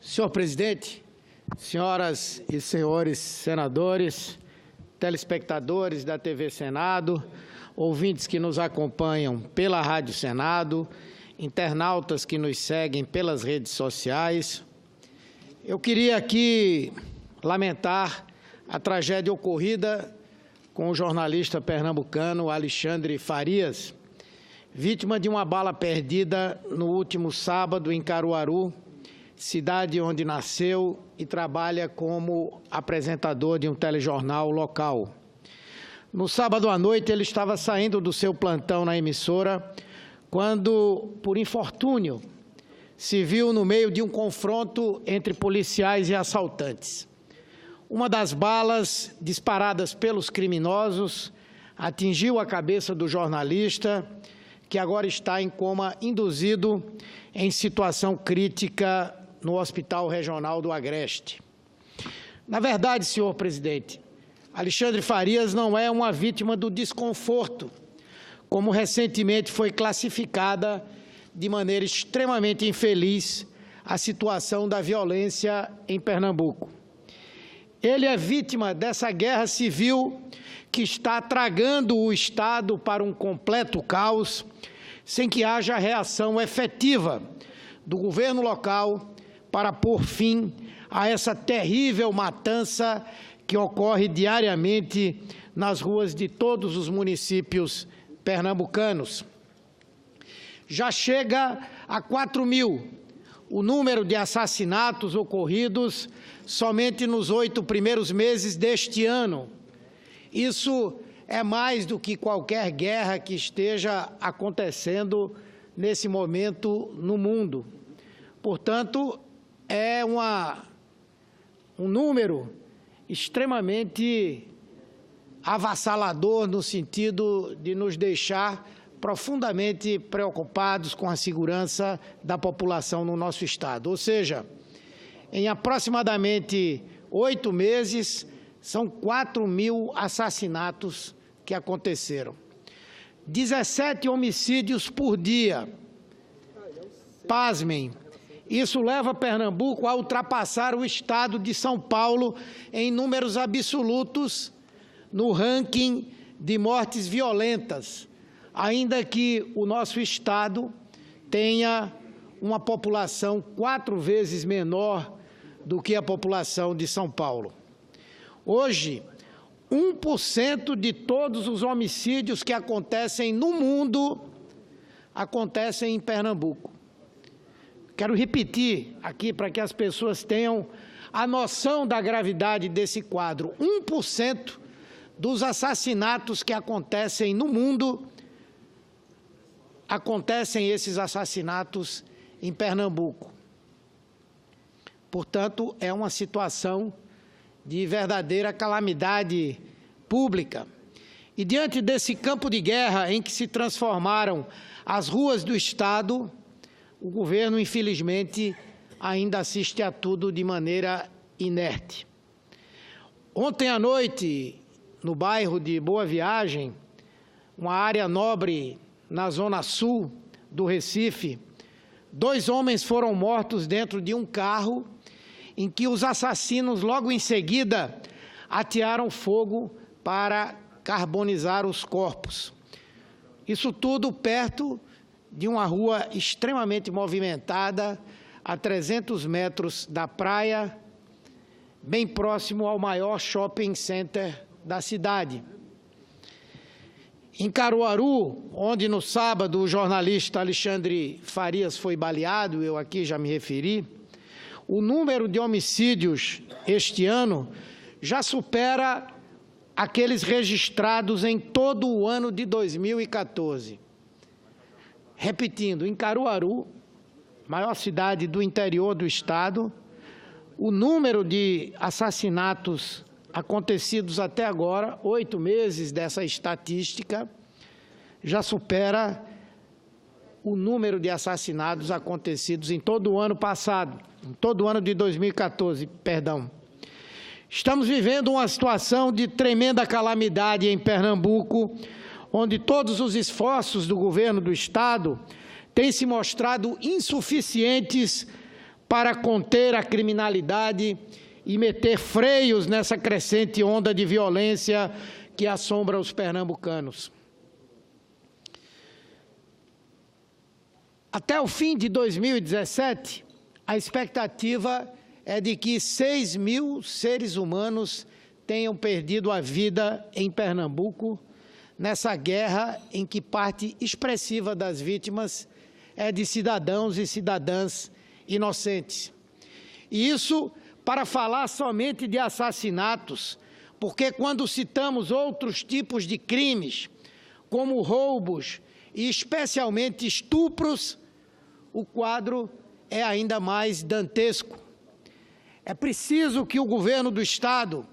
Senhor presidente, senhoras e senhores senadores, telespectadores da TV Senado, ouvintes que nos acompanham pela Rádio Senado, internautas que nos seguem pelas redes sociais, eu queria aqui lamentar a tragédia ocorrida com o jornalista pernambucano Alexandre Farias, vítima de uma bala perdida no último sábado em Caruaru, cidade onde nasceu e trabalha como apresentador de um telejornal local. No sábado à noite, ele estava saindo do seu plantão na emissora quando, por infortúnio, se viu no meio de um confronto entre policiais e assaltantes. Uma das balas disparadas pelos criminosos atingiu a cabeça do jornalista, que agora está em coma induzido em situação crítica no Hospital Regional do Agreste. Na verdade, senhor presidente, Alexandre Farias não é uma vítima do desconforto, como recentemente foi classificada de maneira extremamente infeliz a situação da violência em Pernambuco. Ele é vítima dessa guerra civil que está tragando o Estado para um completo caos, sem que haja reação efetiva do governo local para pôr fim a essa terrível matança que ocorre diariamente nas ruas de todos os municípios pernambucanos. Já chega a 4.000 o número de assassinatos ocorridos somente nos 8 primeiros meses deste ano. Isso é mais do que qualquer guerra que esteja acontecendo nesse momento no mundo. Portanto, é um número extremamente avassalador no sentido de nos deixar profundamente preocupados com a segurança da população no nosso Estado. Ou seja, em aproximadamente 8 meses, são 4.000 assassinatos que aconteceram. 17 homicídios por dia. Pasmem, isso leva Pernambuco a ultrapassar o estado de São Paulo em números absolutos no ranking de mortes violentas, ainda que o nosso estado tenha uma população 4 vezes menor do que a população de São Paulo. Hoje, 1% de todos os homicídios que acontecem no mundo acontecem em Pernambuco. Quero repetir aqui para que as pessoas tenham a noção da gravidade desse quadro. 1% dos assassinatos que acontecem no mundo acontecem esses assassinatos em Pernambuco. Portanto, é uma situação de verdadeira calamidade pública. E diante desse campo de guerra em que se transformaram as ruas do Estado, o governo, infelizmente, ainda assiste a tudo de maneira inerte. Ontem à noite, no bairro de Boa Viagem, uma área nobre na zona sul do Recife, 2 homens foram mortos dentro de um carro em que os assassinos, logo em seguida, atearam fogo para carbonizar os corpos. Isso tudo perto de uma rua extremamente movimentada, a 300 metros da praia, bem próximo ao maior shopping center da cidade. Em Caruaru, onde no sábado o jornalista Alexandre Farias foi baleado, eu aqui já me referi, o número de homicídios este ano já supera aqueles registrados em todo o ano de 2014. Repetindo, em Caruaru, maior cidade do interior do estado, o número de assassinatos acontecidos até agora, 8 meses dessa estatística, já supera o número de assassinatos acontecidos em todo o ano passado, em todo o ano de 2014, perdão. Estamos vivendo uma situação de tremenda calamidade em Pernambuco, onde todos os esforços do governo do Estado têm se mostrado insuficientes para conter a criminalidade e meter freios nessa crescente onda de violência que assombra os pernambucanos. Até o fim de 2017, a expectativa é de que 6 mil seres humanos tenham perdido a vida em Pernambuco, nessa guerra em que parte expressiva das vítimas é de cidadãos e cidadãs inocentes. E isso para falar somente de assassinatos, porque quando citamos outros tipos de crimes, como roubos e especialmente estupros, o quadro é ainda mais dantesco. É preciso que o governo do Estado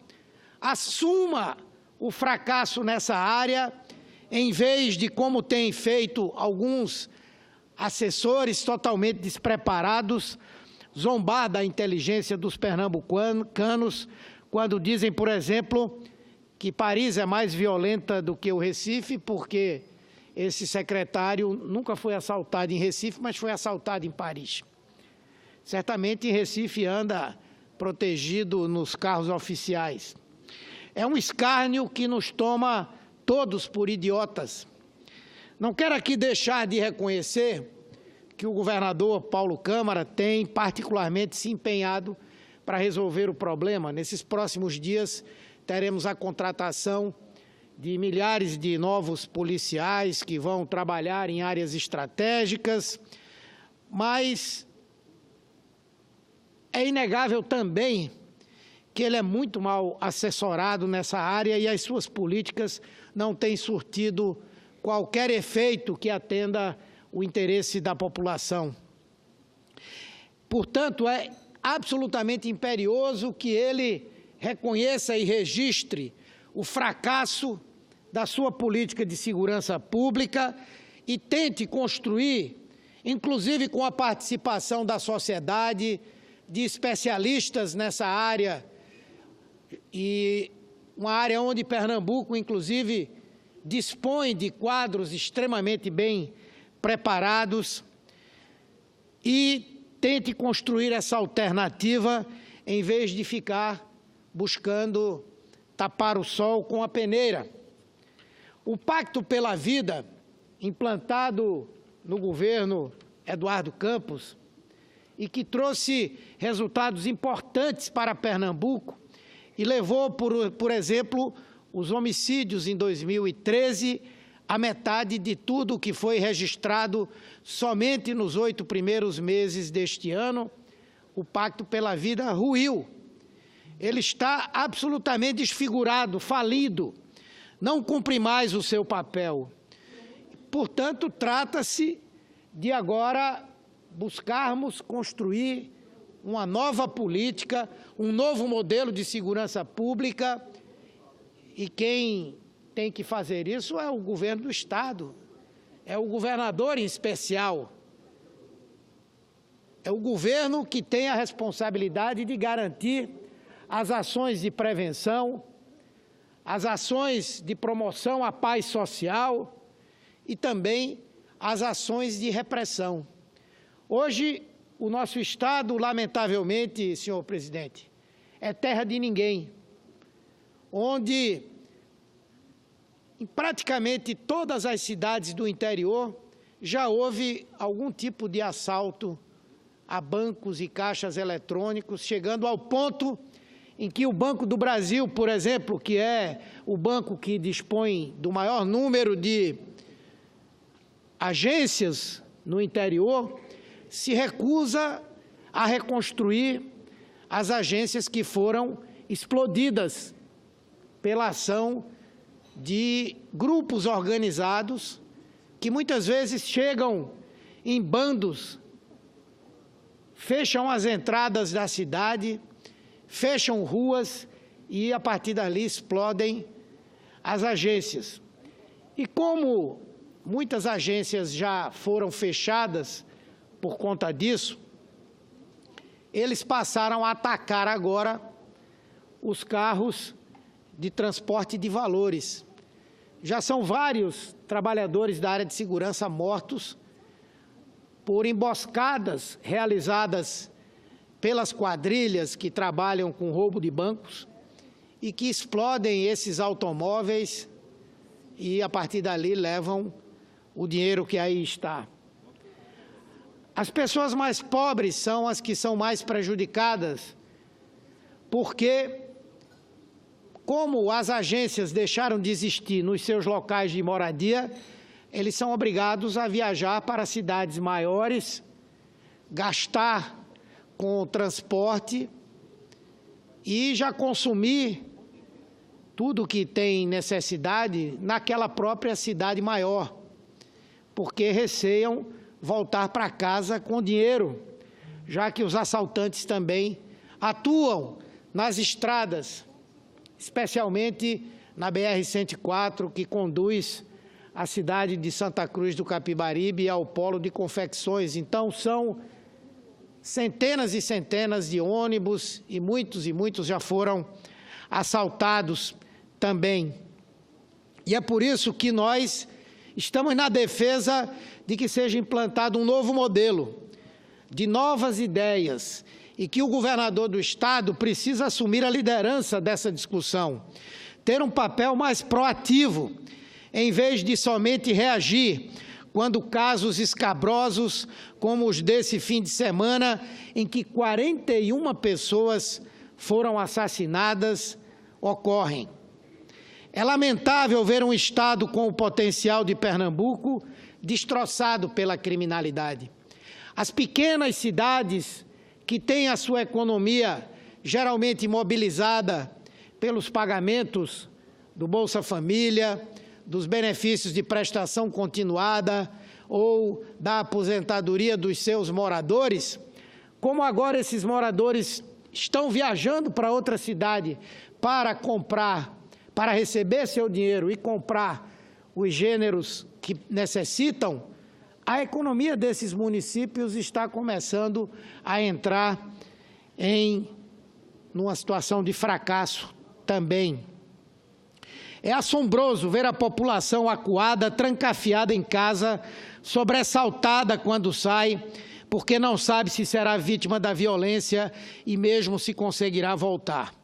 assuma o fracasso nessa área, em vez de, como tem feito alguns assessores totalmente despreparados, zombar da inteligência dos pernambucanos, quando dizem, por exemplo, que Paris é mais violenta do que o Recife, porque esse secretário nunca foi assaltado em Recife, mas foi assaltado em Paris. Certamente em Recife anda protegido nos carros oficiais. É um escárnio que nos toma todos por idiotas. Não quero aqui deixar de reconhecer que o governador Paulo Câmara tem particularmente se empenhado para resolver o problema. Nesses próximos dias teremos a contratação de milhares de novos policiais que vão trabalhar em áreas estratégicas, mas é inegável também que ele é muito mal assessorado nessa área e as suas políticas não têm surtido qualquer efeito que atenda o interesse da população. Portanto, é absolutamente imperioso que ele reconheça e registre o fracasso da sua política de segurança pública e tente construir, inclusive com a participação da sociedade, de especialistas nessa área, e uma área onde Pernambuco, inclusive, dispõe de quadros extremamente bem preparados, e tente construir essa alternativa em vez de ficar buscando tapar o sol com a peneira. O Pacto pela Vida, implantado no governo Eduardo Campos, e que trouxe resultados importantes para Pernambuco, e levou, por exemplo, os homicídios em 2013 a metade de tudo o que foi registrado somente nos 8 primeiros meses deste ano. O Pacto pela Vida ruiu. Ele está absolutamente desfigurado, falido, não cumpre mais o seu papel. Portanto, trata-se de agora buscarmos construir uma nova política, um novo modelo de segurança pública, e quem tem que fazer isso é o governo do Estado, é o governador em especial. É o governo que tem a responsabilidade de garantir as ações de prevenção, as ações de promoção à paz social e também as ações de repressão. Hoje, o nosso Estado, lamentavelmente, senhor presidente, é terra de ninguém, onde em praticamente todas as cidades do interior já houve algum tipo de assalto a bancos e caixas eletrônicos, chegando ao ponto em que o Banco do Brasil, por exemplo, que é o banco que dispõe do maior número de agências no interior, se recusa a reconstruir as agências que foram explodidas pela ação de grupos organizados que muitas vezes chegam em bandos, fecham as entradas da cidade, fecham ruas e, a partir dali, explodem as agências. E como muitas agências já foram fechadas por conta disso, eles passaram a atacar agora os carros de transporte de valores. Já são vários trabalhadores da área de segurança mortos por emboscadas realizadas pelas quadrilhas que trabalham com roubo de bancos e que explodem esses automóveis e, a partir dali, levam o dinheiro que aí está. As pessoas mais pobres são as que são mais prejudicadas, porque, como as agências deixaram de existir nos seus locais de moradia, eles são obrigados a viajar para cidades maiores, gastar com o transporte e já consumir tudo que tem necessidade naquela própria cidade maior, porque receiam voltar para casa com dinheiro, já que os assaltantes também atuam nas estradas, especialmente na BR-104, que conduz à cidade de Santa Cruz do Capibaribe e ao polo de confecções. Então, são centenas e centenas de ônibus e muitos já foram assaltados também. E é por isso que nós estamos na defesa de que seja implantado um novo modelo, de novas ideias, e que o governador do Estado precisa assumir a liderança dessa discussão, ter um papel mais proativo, em vez de somente reagir quando casos escabrosos, como os desse fim de semana, em que 41 pessoas foram assassinadas, ocorrem. É lamentável ver um Estado com o potencial de Pernambuco destroçado pela criminalidade. As pequenas cidades que têm a sua economia geralmente mobilizada pelos pagamentos do Bolsa Família, dos benefícios de prestação continuada ou da aposentadoria dos seus moradores, como agora esses moradores estão viajando para outra cidade para comprar, para receber seu dinheiro e comprar os gêneros que necessitam, a economia desses municípios está começando a entrar numa situação de fracasso também. É assombroso ver a população acuada, trancafiada em casa, sobressaltada quando sai, porque não sabe se será vítima da violência e mesmo se conseguirá voltar.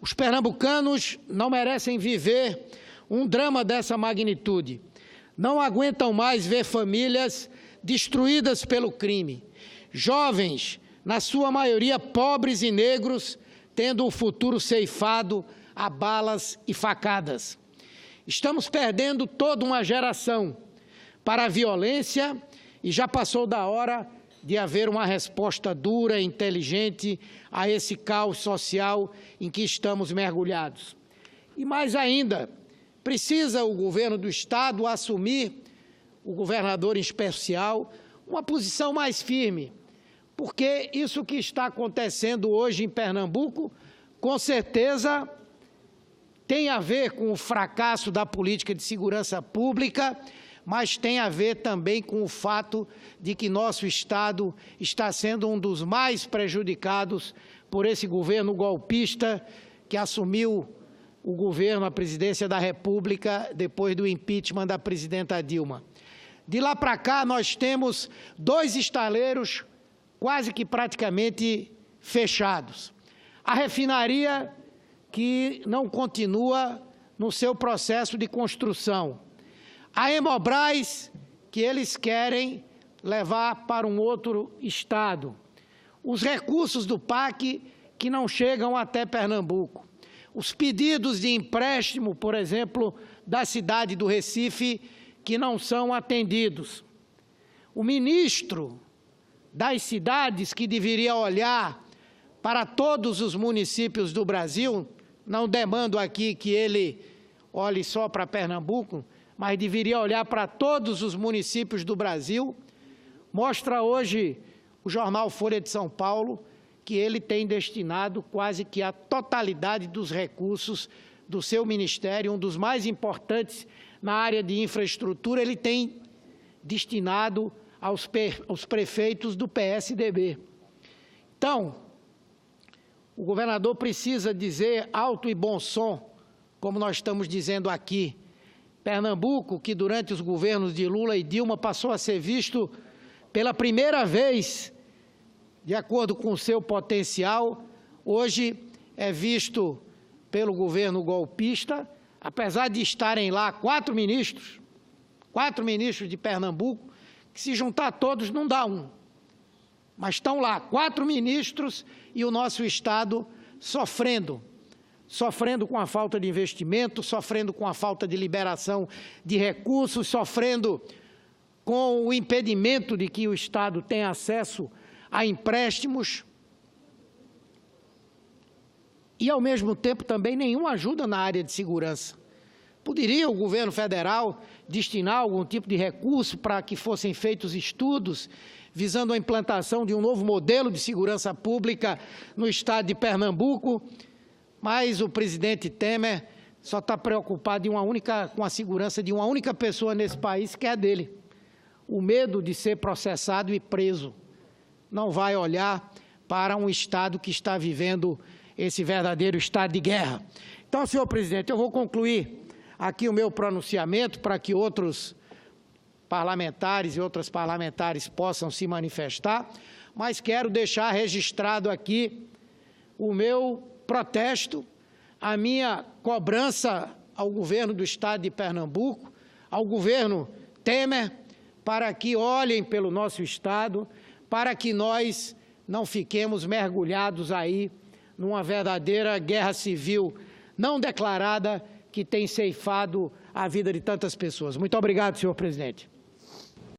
Os pernambucanos não merecem viver um drama dessa magnitude. Não aguentam mais ver famílias destruídas pelo crime. Jovens, na sua maioria pobres e negros, tendo o futuro ceifado a balas e facadas. Estamos perdendo toda uma geração para a violência e já passou da hora de haver uma resposta dura e inteligente a esse caos social em que estamos mergulhados. E mais ainda, precisa o governo do Estado assumir, o governador em especial, uma posição mais firme, porque isso que está acontecendo hoje em Pernambuco, com certeza, tem a ver com o fracasso da política de segurança pública, mas tem a ver também com o fato de que nosso Estado está sendo um dos mais prejudicados por esse governo golpista que assumiu o governo, a presidência da República, depois do impeachment da presidenta Dilma. De lá para cá, nós temos 2 estaleiros quase que praticamente fechados. A refinaria que não continua no seu processo de construção. A Hemobras, que eles querem levar para um outro estado. Os recursos do PAC que não chegam até Pernambuco. Os pedidos de empréstimo, por exemplo, da cidade do Recife, que não são atendidos. O ministro das cidades, que deveria olhar para todos os municípios do Brasil, não demando aqui que ele olhe só para Pernambuco, mas deveria olhar para todos os municípios do Brasil, mostra hoje o jornal Folha de São Paulo que ele tem destinado quase que a totalidade dos recursos do seu ministério, um dos mais importantes na área de infraestrutura, ele tem destinado aos prefeitos do PSDB. Então, o governador precisa dizer alto e bom som, como nós estamos dizendo aqui. Pernambuco, que durante os governos de Lula e Dilma passou a ser visto pela primeira vez de acordo com o seu potencial, hoje é visto pelo governo golpista, apesar de estarem lá 4 ministros de Pernambuco, que se juntar todos não dá um. Mas estão lá 4 ministros e o nosso Estado sofrendo com a falta de investimento, sofrendo com a falta de liberação de recursos, sofrendo com o impedimento de que o Estado tenha acesso a empréstimos e, ao mesmo tempo, também nenhuma ajuda na área de segurança. Poderia o governo federal destinar algum tipo de recurso para que fossem feitos estudos visando a implantação de um novo modelo de segurança pública no estado de Pernambuco, mas o presidente Temer só está preocupado com a segurança de uma única pessoa nesse país, que é a dele. O medo de ser processado e preso. Não vai olhar para um Estado que está vivendo esse verdadeiro estado de guerra. Então, senhor presidente, eu vou concluir aqui o meu pronunciamento para que outros parlamentares e outras parlamentares possam se manifestar, mas quero deixar registrado aqui o meu protesto, a minha cobrança ao governo do estado de Pernambuco, ao governo Temer, para que olhem pelo nosso estado, para que nós não fiquemos mergulhados aí numa verdadeira guerra civil não declarada que tem ceifado a vida de tantas pessoas. Muito obrigado, senhor presidente.